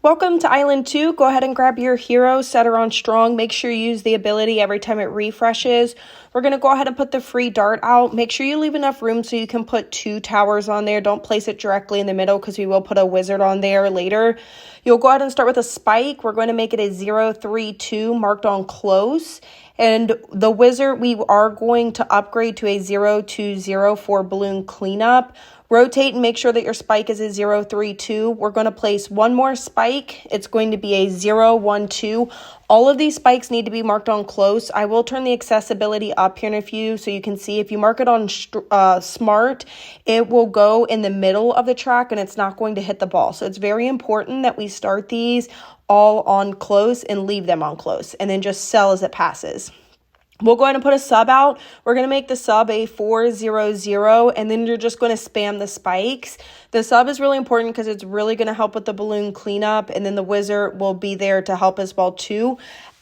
Welcome to Island 2. Go ahead and grab your hero, set her on strong. Make sure you use the ability every time it refreshes. We're going to go ahead and put the free dart out. Make sure you leave enough room so you can put 2 towers on there. Don't place it directly in the middle because we will put a wizard on there later. You'll go ahead and start with a spike. We're going to make it a 0-3-2 marked on close. And the wizard, we are going to upgrade to a 0-2-0 for balloon cleanup. Rotate and make sure that your spike is a 0-3-2. We're going to place one more spike. It's going to be a 0-1-2. All of these spikes need to be marked on close. I will turn the accessibility up here in a few so you can see if you mark it on smart, it will go in the middle of the track and it's not going to hit the ball. So it's very important that we start these all on close and leave them on close and then just sell as it passes. We'll go ahead and put a sub out. We're going to make the sub a 4-0-0, and then you're just going to spam the spikes. The sub is really important because it's really going to help with the balloon cleanup, and then the wizard will be there to help as well too.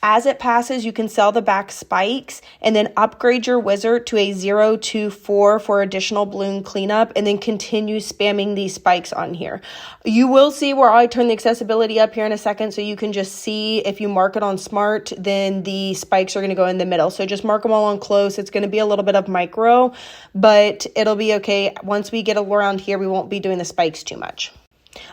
As it passes, you can sell the back spikes and then upgrade your wizard to a 0-2-4 for additional balloon cleanup and then continue spamming these spikes on here. You will see where I turn the accessibility up here in a second so you can just see if you mark it on smart, then the spikes are going to go in the middle. So just mark them all on close. It's going to be a little bit of micro, but it'll be okay. Once we get around here, we won't be doing the spikes too much.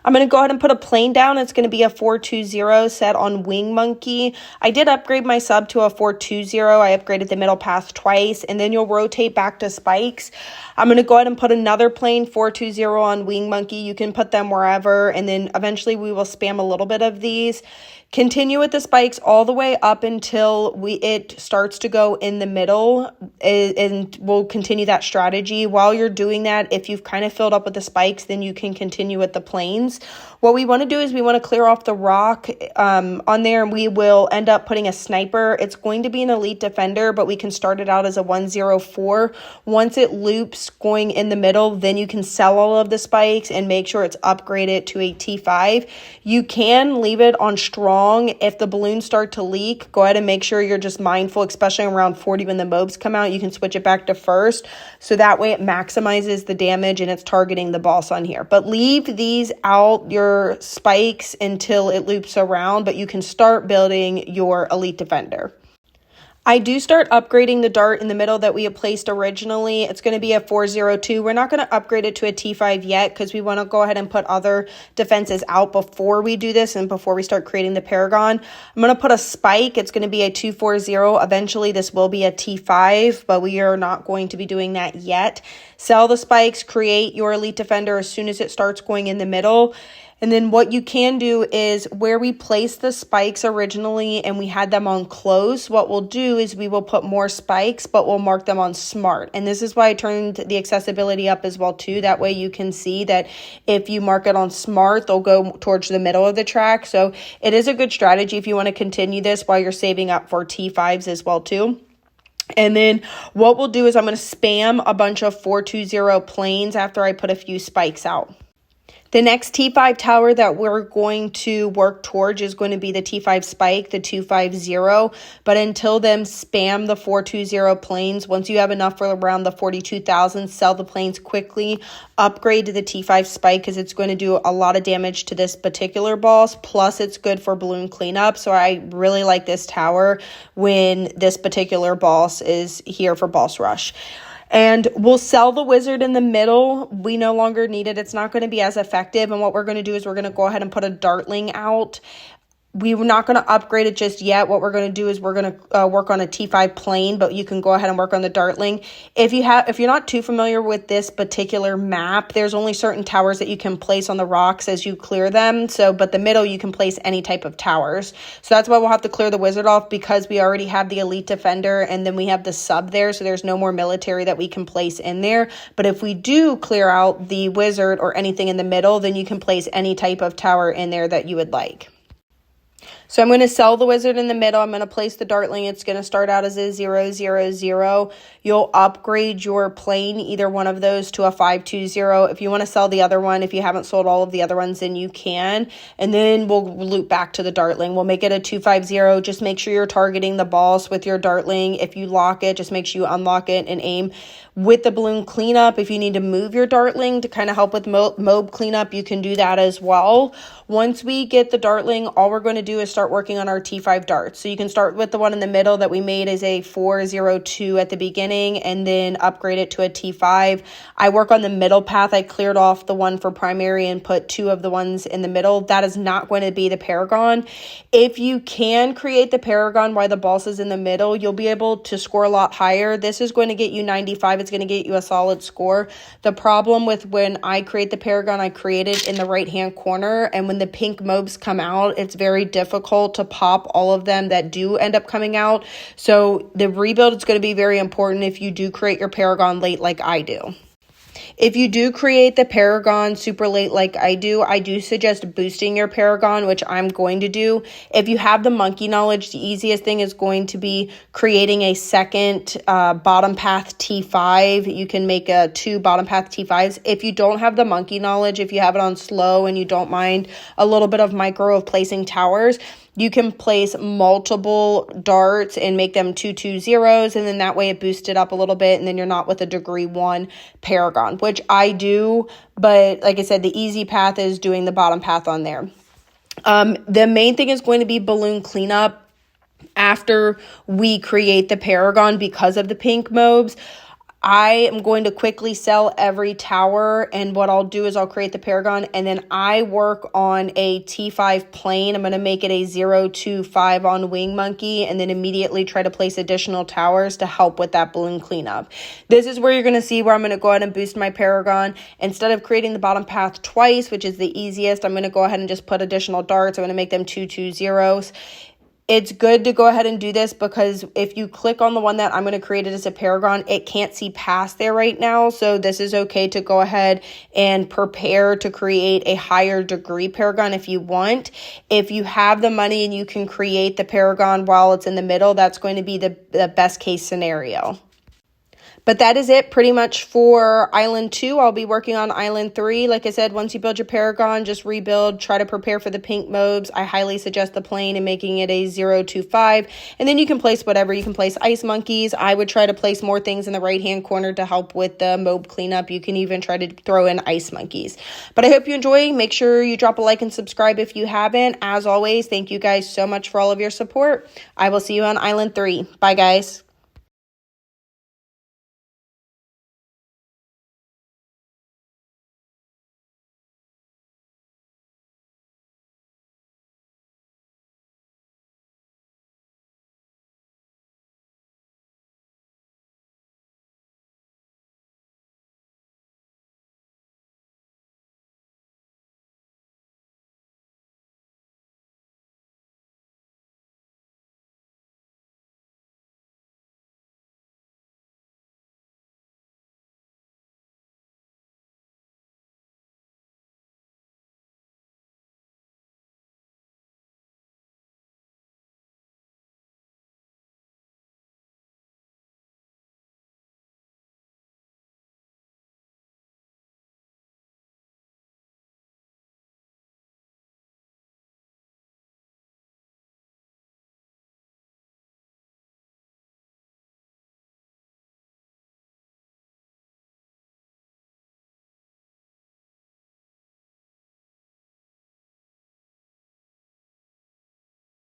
I'm going to go ahead and put a plane down. It's going to be a 4-2-0 set on Wing Monkey. I did upgrade my sub to a 4-2-0. I upgraded the middle path twice, and then you'll rotate back to spikes. I'm going to go ahead and put another plane 4-2-0 on Wing Monkey. You can put them wherever, and then eventually we will spam a little bit of these. Continue with the spikes all the way up until it starts to go in the middle, and we'll continue that strategy. While you're doing that, if you've kind of filled up with the spikes, then you can continue with the planes. What we want to do is we want to clear off the rock on there, and we will end up putting a sniper. It's going to be an elite defender, but we can start it out as a 1-0-4. Once it loops going in the middle, then you can sell all of the spikes and make sure it's upgraded to a T5. You can leave it on strong. If the balloons start to leak, go ahead and make sure you're just mindful, especially around 40 when the mobs come out. You can switch it back to first. So that way it maximizes the damage and it's targeting the boss on here. But leave these out, your spikes, until it loops around, but you can start building your elite defender. I do start upgrading the dart in the middle that we had placed originally. It's going to be a 4-0-2. We're not going to upgrade it to a T5 yet because we want to go ahead and put other defenses out before we do this and before we start creating the Paragon. I'm going to put a spike. It's going to be a 2-4-0. Eventually, this will be a T5, but we are not going to be doing that yet. Sell the spikes, create your elite defender as soon as it starts going in the middle. And then what you can do is where we placed the spikes originally and we had them on close, what we'll do is we will put more spikes, but we'll mark them on smart. And this is why I turned the accessibility up as well too. That way you can see that if you mark it on smart, they'll go towards the middle of the track. So it is a good strategy if you want to continue this while you're saving up for T5s as well too. And then what we'll do is I'm going to spam a bunch of 4-2-0 planes after I put a few spikes out. The next T5 tower that we're going to work towards is going to be the T5 spike, the 2-5-0. But until then, spam the 4-2-0 planes. Once you have enough for around the 42,000, sell the planes quickly. Upgrade to the T5 spike because it's going to do a lot of damage to this particular boss. Plus, it's good for balloon cleanup. So I really like this tower when this particular boss is here for boss rush. And we'll sell the wizard in the middle. We no longer need it. It's not going to be as effective. And what we're going to do is we're going to go ahead and put a Dartling out. We're not going to upgrade it just yet. What we're going to do is we're going to work on a T5 plane, but you can go ahead and work on the Dartling. If you're not too familiar with this particular map, there's only certain towers that you can place on the rocks as you clear them. But the middle, you can place any type of towers. So that's why we'll have to clear the wizard off because we already have the elite defender and then we have the sub there. So there's no more military that we can place in there. But if we do clear out the wizard or anything in the middle, then you can place any type of tower in there that you would like. So I'm going to sell the wizard in the middle. I'm going to place the Dartling. It's going to start out as a 0, 0, 0. You'll upgrade your plane, either one of those, to a 5, 2, 0. If you want to sell the other one, if you haven't sold all of the other ones, then you can. And then we'll loop back to the Dartling. We'll make it a 2, 5, 0. Just make sure you're targeting the boss with your Dartling. If you lock it, just make sure you unlock it and aim. With the balloon cleanup, if you need to move your Dartling to kind of help with mob cleanup, you can do that as well. Once we get the Dartling, all we're going to do is start working on our T5 darts. So you can start with the one in the middle that we made as a 402 at the beginning, and then upgrade it to a T5. I work on the middle path. I cleared off the one for primary and put 2 of the ones in the middle. That is not going to be the Paragon. If you can create the Paragon while the boss is in the middle, you'll be able to score a lot higher. This is going to get you 95. It's going to get you a solid score. The problem with when I create the Paragon, I create it in the right hand corner, and when the pink mobs come out, it's very difficult to pop all of them that do end up coming out. So the rebuild is going to be very important if you do create your Paragon late like I do. If you do create the Paragon super late like I do suggest boosting your Paragon, which I'm going to do. If you have the monkey knowledge, the easiest thing is going to be creating a second bottom path T5. You can make 2 bottom path T5s. If you don't have the monkey knowledge, if you have it on slow and you don't mind a little bit of micro of placing towers, you can place multiple darts and make them 2, 2, 0s, and then that way it boosts it up a little bit, and then you're not with a degree 1 Paragon, which I do, but like I said, the easy path is doing the bottom path on there. The main thing is going to be balloon cleanup after we create the Paragon because of the pink mobs. I am going to quickly sell every tower, and what I'll do is I'll create the Paragon, and then I work on a T5 plane. I'm going to make it a 0, 2, 5 on Wing Monkey, and then immediately try to place additional towers to help with that balloon cleanup. This is where you're going to see where I'm going to go ahead and boost my Paragon. Instead of creating the bottom path twice, which is the easiest, I'm going to go ahead and just put additional darts. I'm going to make them 2, 2, 0s. It's good to go ahead and do this because if you click on the one that I'm going to create it as a Paragon, it can't see past there right now. So this is okay to go ahead and prepare to create a higher degree Paragon if you want. If you have the money and you can create the Paragon while it's in the middle, that's going to be the best case scenario. But that is it pretty much for Island 2. I'll be working on Island 3. Like I said, once you build your Paragon, just rebuild. Try to prepare for the pink mobs. I highly suggest the plane and making it a 0, 2, 5. And then you can place whatever. You can place ice monkeys. I would try to place more things in the right-hand corner to help with the mob cleanup. You can even try to throw in ice monkeys. But I hope you enjoy. Make sure you drop a like and subscribe if you haven't. As always, thank you guys so much for all of your support. I will see you on Island 3. Bye, guys.